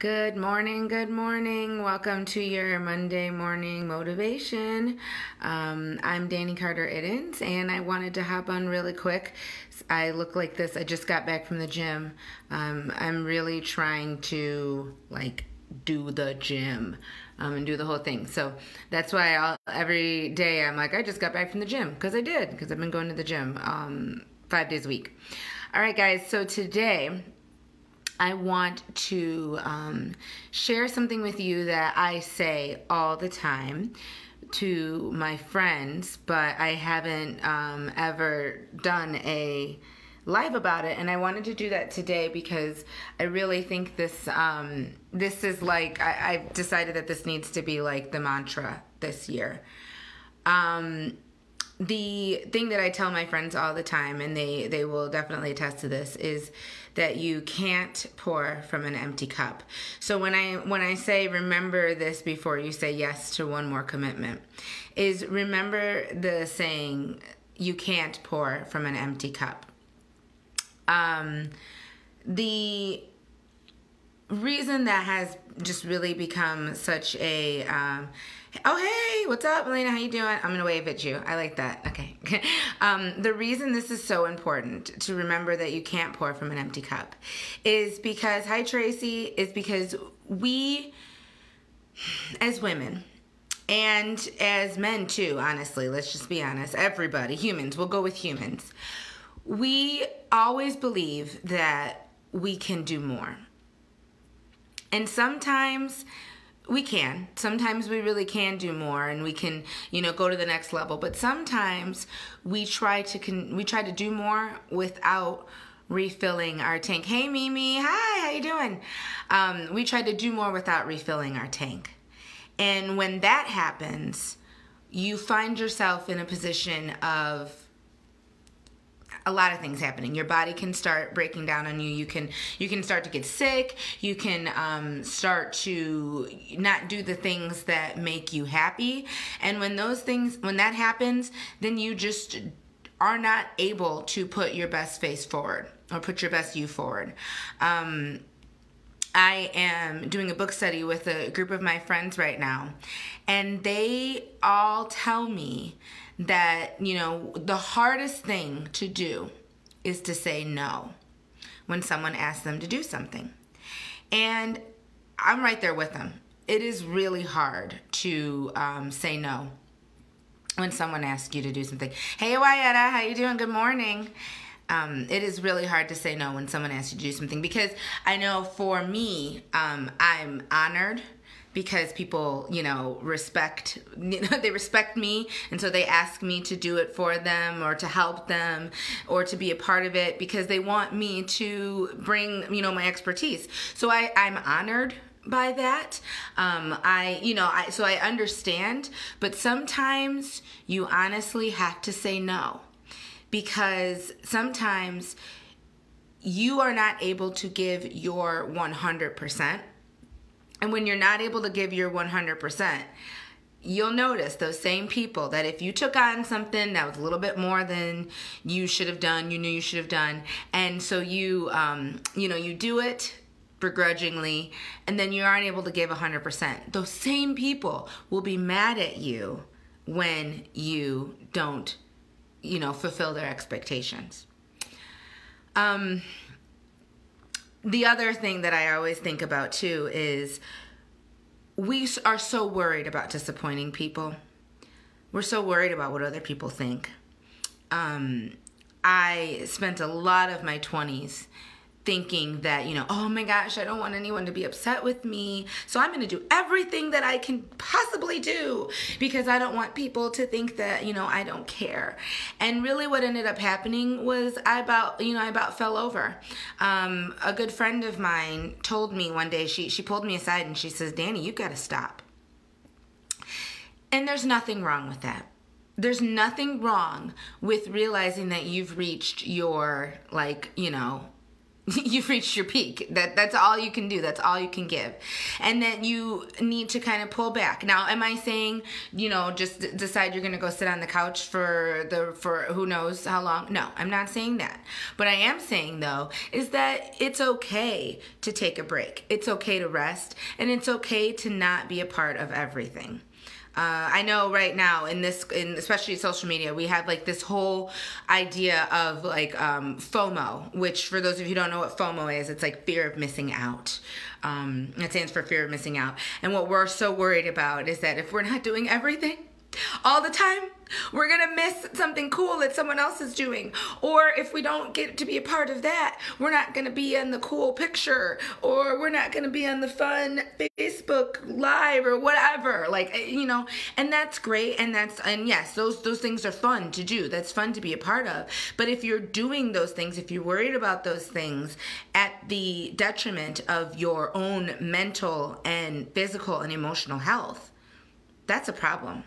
Good morning, good morning. Welcome to your Monday morning motivation. I'm Danny Carter Iddens, and I wanted to hop on really quick. I look like this. I just got back from the gym. I'm really trying to do the gym and do the whole thing. So that's why every day I'm like, I just got back from the gym, because I did, because I've been going to the gym 5 days a week. All right, guys, so today I want to share something with you that I say all the time to my friends, but I haven't ever done a live about it, and I wanted to do that today because I really think this is like, I've decided that this needs to be like the mantra this year. The thing that I tell my friends all the time, and they will definitely attest to this, is that you can't pour from an empty cup. So when I say remember this before you say yes to one more commitment, is remember the saying, you can't pour from an empty cup. The reason that has just really become such a oh, hey, what's up, Elena? How you doing? I'm going to wave at you. I like that. Okay. The reason this is so important to remember that you can't pour from an empty cup is because, hi, Tracy, is because we, as women, and as men too, honestly, let's just be honest, everybody, humans, we'll go with humans, we always believe that we can do more. And sometimes we can. Sometimes we really can do more, and we can, go to the next level. But sometimes we try to do more without refilling our tank. Hey, Mimi. Hi, how you doing? We try to do more without refilling our tank. And when that happens, you find yourself in a position of a lot of things happening. Your body can start breaking down on you. You can start to get sick. You can start to not do the things that make you happy. And when that happens, then you just are not able to put your best face forward or put your best you forward. I am doing a book study with a group of my friends right now, and they all tell me that, the hardest thing to do is to say no when someone asks them to do something. And I'm right there with them. It is really hard to say no when someone asks you to do something. Hey, Wayetta, how you doing? Good morning. It is really hard to say no when someone asks you to do something, because I know for me, I'm honored because people, respect, they respect me, and so they ask me to do it for them or to help them or to be a part of it because they want me to bring, my expertise. So I'm honored by that. So I understand, but sometimes you honestly have to say no, because sometimes you are not able to give your 100%. And when you're not able to give your 100%, you'll notice those same people that if you took on something that was a little bit more than you should have done, you knew you should have done, and so you do it begrudgingly, and then you aren't able to give 100%. Those same people will be mad at you when you don't, fulfill their expectations. The other thing that I always think about too is we are so worried about disappointing people. We're so worried about what other people think. I spent a lot of my 20s thinking that, oh my gosh, I don't want anyone to be upset with me, so I'm going to do everything that I can possibly do because I don't want people to think that, I don't care. And really what ended up happening was I about fell over. A good friend of mine told me one day, she pulled me aside and she says, Danny, you got to stop. And there's nothing wrong with that. There's nothing wrong with realizing that you've reached your, you've reached your peak. That's all you can do. That's all you can give. And then you need to kind of pull back. Now, am I saying, just decide you're going to go sit on the couch for who knows how long? No, I'm not saying that. But I am saying, though, is that it's okay to take a break. It's okay to rest, and it's okay to not be a part of everything. I know right now in especially social media, we have like this whole idea of like FOMO, which for those of you who don't know what FOMO is, it's like fear of missing out. It stands for fear of missing out. And what we're so worried about is that if we're not doing everything all the time, we're gonna miss something cool that someone else is doing. Or if we don't get to be a part of that, we're not gonna be in the cool picture, or we're not gonna be on the fun Facebook Live or whatever. Like, and that's great, and yes, those things are fun to do. That's fun to be a part of. But if you're doing those things, if you're worried about those things at the detriment of your own mental and physical and emotional health, that's a problem.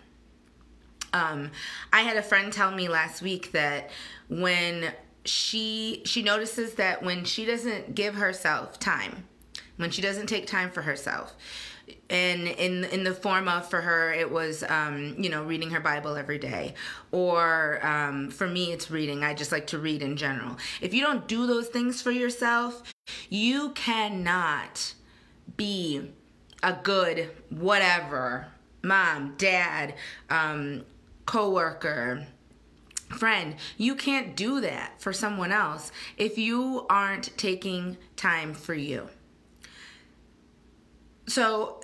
I had a friend tell me last week that when she notices that when she doesn't give herself time, when she doesn't take time for herself, and in the form of, for her, it was, reading her Bible every day, or for me, it's reading. I just like to read in general. If you don't do those things for yourself, you cannot be a good whatever, mom, dad, coworker, friend. You can't do that for someone else if you aren't taking time for you. So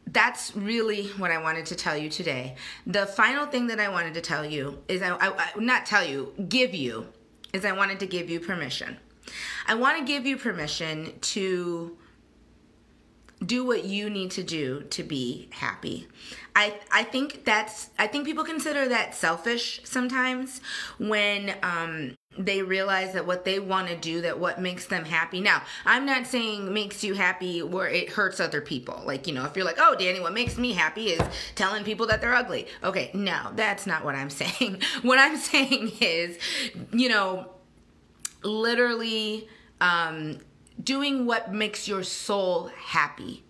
that's really what I wanted to tell you today. The final thing that I wanted to tell you is give you I wanted to give you permission. I want to give you permission to do what you need to do to be happy. I think people consider that selfish sometimes when they realize that what they want to do, that what makes them happy. Now, I'm not saying makes you happy where it hurts other people. Like, if you're like, oh, Danny, what makes me happy is telling people that they're ugly. Okay, no, that's not what I'm saying. What I'm saying is, literally doing what makes your soul happy.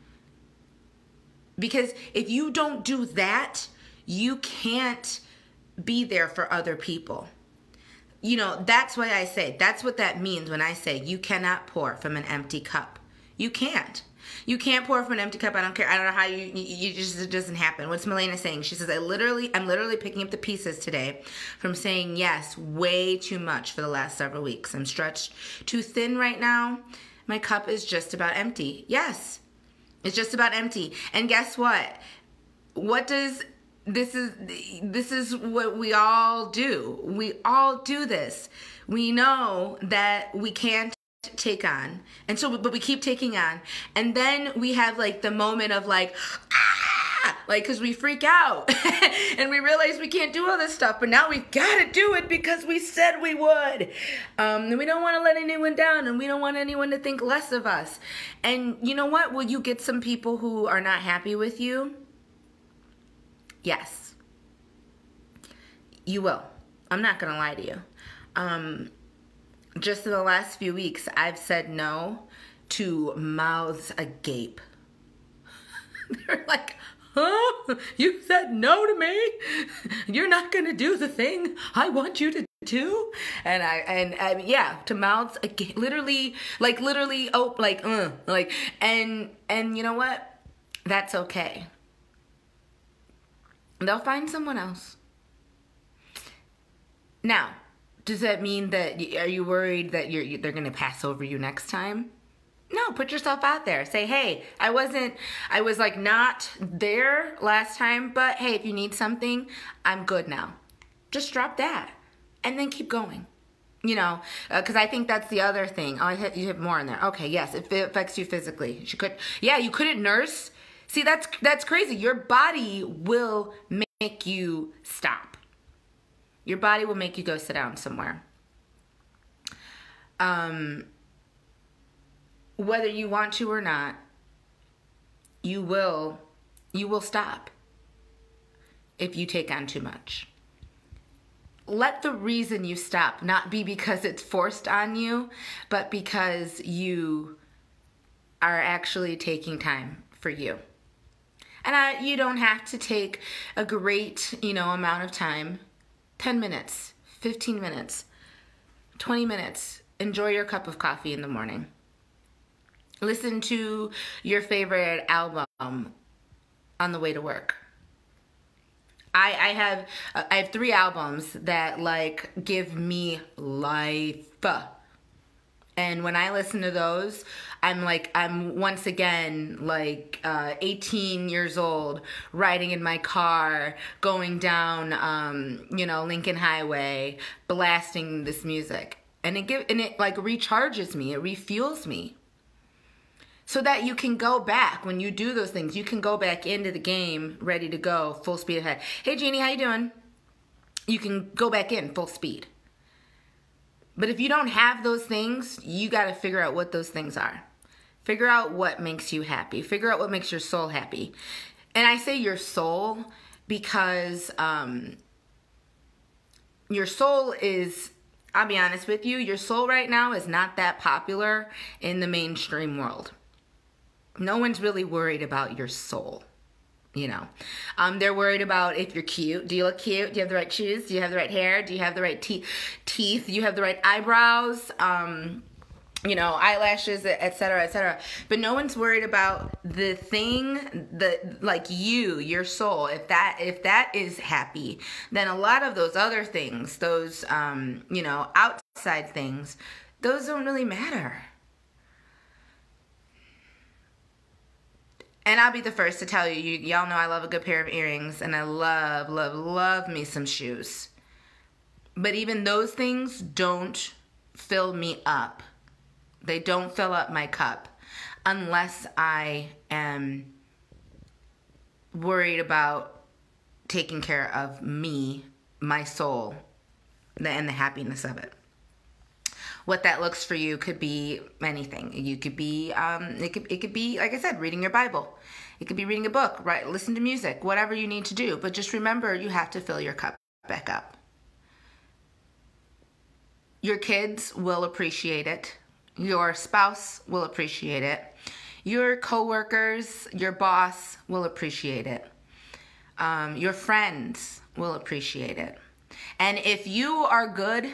Because if you don't do that, you can't be there for other people. That's why I say, that's what that means when I say you cannot pour from an empty cup. You can't. You can't pour from an empty cup. I don't care. I don't know how you just, it doesn't happen. What's Milena saying? She says, I'm literally picking up the pieces today from saying yes way too much for the last several weeks. I'm stretched too thin right now. My cup is just about empty. Yes, it's just about empty. And guess what? This is what we all do. We all do this. We know that we can't take on, and so but we keep taking on, and then we have like the moment of like because we freak out and we realize we can't do all this stuff, but now we've got to do it because we said we would. And we don't want to let anyone down, and we don't want anyone to think less of us. And you know what? Will you get some people who are not happy with you? Yes, you will. I'm not gonna lie to you. Just in the last few weeks, I've said no to mouths agape. They're like, huh? You said no to me? You're not gonna do the thing I want you to do? And yeah, to mouths agape, literally, and you know what? That's okay. They'll find someone else. Now, does that mean that, are you worried that they're going to pass over you next time? No, put yourself out there. Say, hey, I was like not there last time, but hey, if you need something, I'm good now. Just drop that and then keep going. Because I think that's the other thing. Oh, you have more in there. Okay, yes, it affects you physically. You couldn't nurse. See, that's crazy. Your body will make you stop. Your body will make you go sit down somewhere. Whether you want to or not, you will stop if you take on too much. let the reason you stop not be because it's forced on you, but because you are actually taking time for you. And you don't have to take a great, amount of time. 10 minutes, 15 minutes, 20 minutes. Enjoy your cup of coffee in the morning. Listen to your favorite album on the way to work. I have 3 albums that give me life. And when I listen to those, I'm once again 18 years old, riding in my car, going down Lincoln Highway, blasting this music. And it recharges me, it refuels me. So that you can go back when you do those things. You can go back into the game ready to go, full speed ahead. Hey Jeannie, how you doing? You can go back in full speed. But if you don't have those things, you got to figure out what those things are. Figure out what makes you happy. Figure out what makes your soul happy. And I say your soul because your soul is, I'll be honest with you, your soul right now is not that popular in the mainstream world. No one's really worried about your soul. They're worried about if you're cute. Do you look cute? Do you have the right shoes? Do you have the right hair? Do you have the right teeth? Do you have the right eyebrows? Eyelashes, etc., etc. But no one's worried about the thing that, your soul. If that is happy, then a lot of those other things, those, outside things, those don't really matter. And I'll be the first to tell you, y'all know I love a good pair of earrings, and I love, love, love me some shoes. But even those things don't fill me up. They don't fill up my cup unless I am worried about taking care of me, my soul, and the happiness of it. What that looks for you could be anything. You could be, it could be, like I said, reading your Bible. It could be reading a book, right? Listen to music, whatever you need to do. But just remember, you have to fill your cup back up. Your kids will appreciate it. Your spouse will appreciate it. Your coworkers, your boss will appreciate it. Your friends will appreciate it. And if you are good,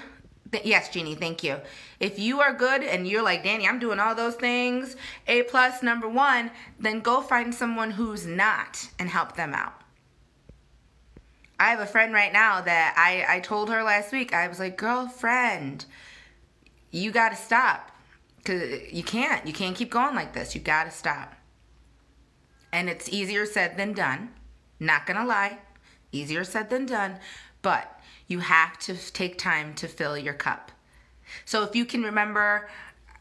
yes, Jeannie, thank you. If you are good and you're like, Danny, I'm doing all those things, A+, number 1, then go find someone who's not and help them out. I have a friend right now that I told her last week, I was like, girlfriend, you got to stop. Because you can't keep going like this. You got to stop. And it's easier said than done. Not going to lie. Easier said than done. But you have to take time to fill your cup. So if you can remember,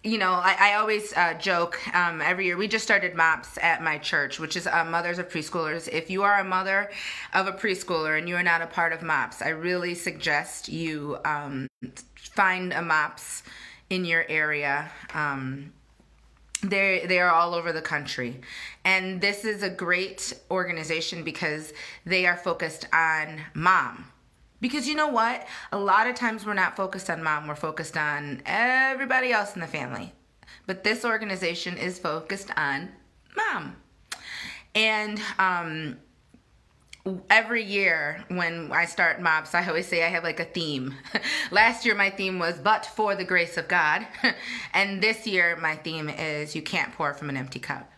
I always joke every year. We just started MOPS at my church, which is Mothers of Preschoolers. If you are a mother of a preschooler and you are not a part of MOPS, I really suggest you find a MOPS in your area. They are all over the country. And this is a great organization because they are focused on mom. Because you know what? A lot of times we're not focused on mom. We're focused on everybody else in the family. But this organization is focused on mom. And every year when I start MOPS, I always say I have like a theme. Last year my theme was but for the grace of God. And this year my theme is you can't pour from an empty cup.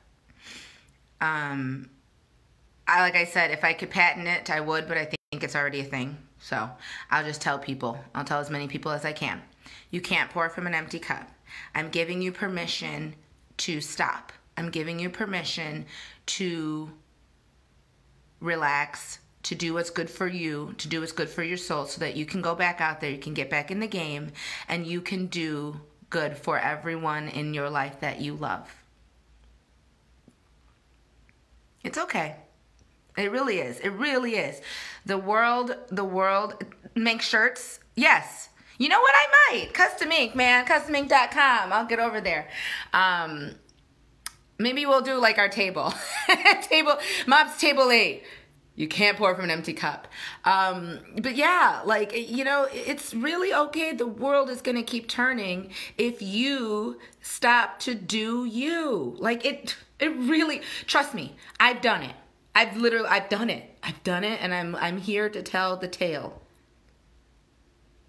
Like I said, if I could patent it, I would, but I think it's already a thing. So I'll just tell people. I'll tell as many people as I can. You can't pour from an empty cup. I'm giving you permission to stop. I'm giving you permission to relax, to do what's good for you, to do what's good for your soul so that you can go back out there, you can get back in the game, and you can do good for everyone in your life that you love. It's okay. It really is. It really is. The world makes shirts. Yes. You know what? I might. Custom Ink, man. CustomInk.com. I'll get over there. Maybe we'll do like our table. MOPS Table 8. You can't pour from an empty cup. But yeah, like, you know, it's really okay. The world is going to keep turning if you stop to do you. Like, it really, trust me, I've done it. I've done it. I've done it, and I'm here to tell the tale.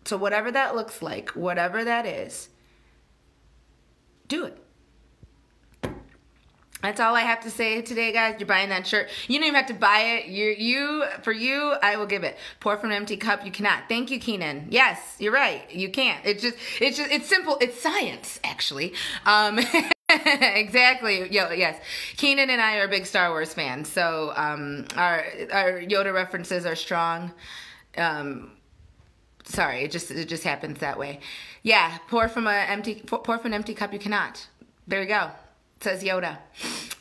So whatever that looks like, whatever that is, do it. That's all I have to say today, guys. You're buying that shirt. You don't even have to buy it. For you, I will give it. Pour from an empty cup, you cannot. Thank you, Keenan. Yes, you're right. You can't. It's simple. It's science, actually. Exactly. Yes. Keenan and I are big Star Wars fans, so our Yoda references are strong. Sorry, it just happens that way. Yeah, pour from an empty cup, you cannot. There you go. Says Yoda.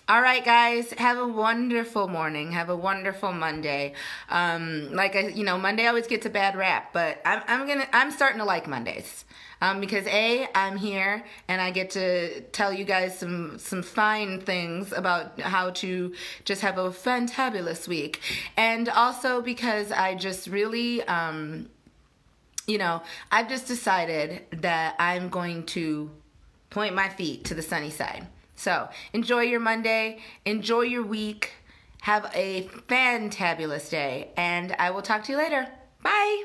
All right, guys, have a wonderful morning. Have a wonderful Monday. Monday always gets a bad rap, but I'm starting to like Mondays. Because I'm here and I get to tell you guys some fine things about how to just have a fantabulous week. And also because I just really, I've just decided that I'm going to point my feet to the sunny side. So enjoy your Monday, enjoy your week, have a fantabulous day, and I will talk to you later. Bye.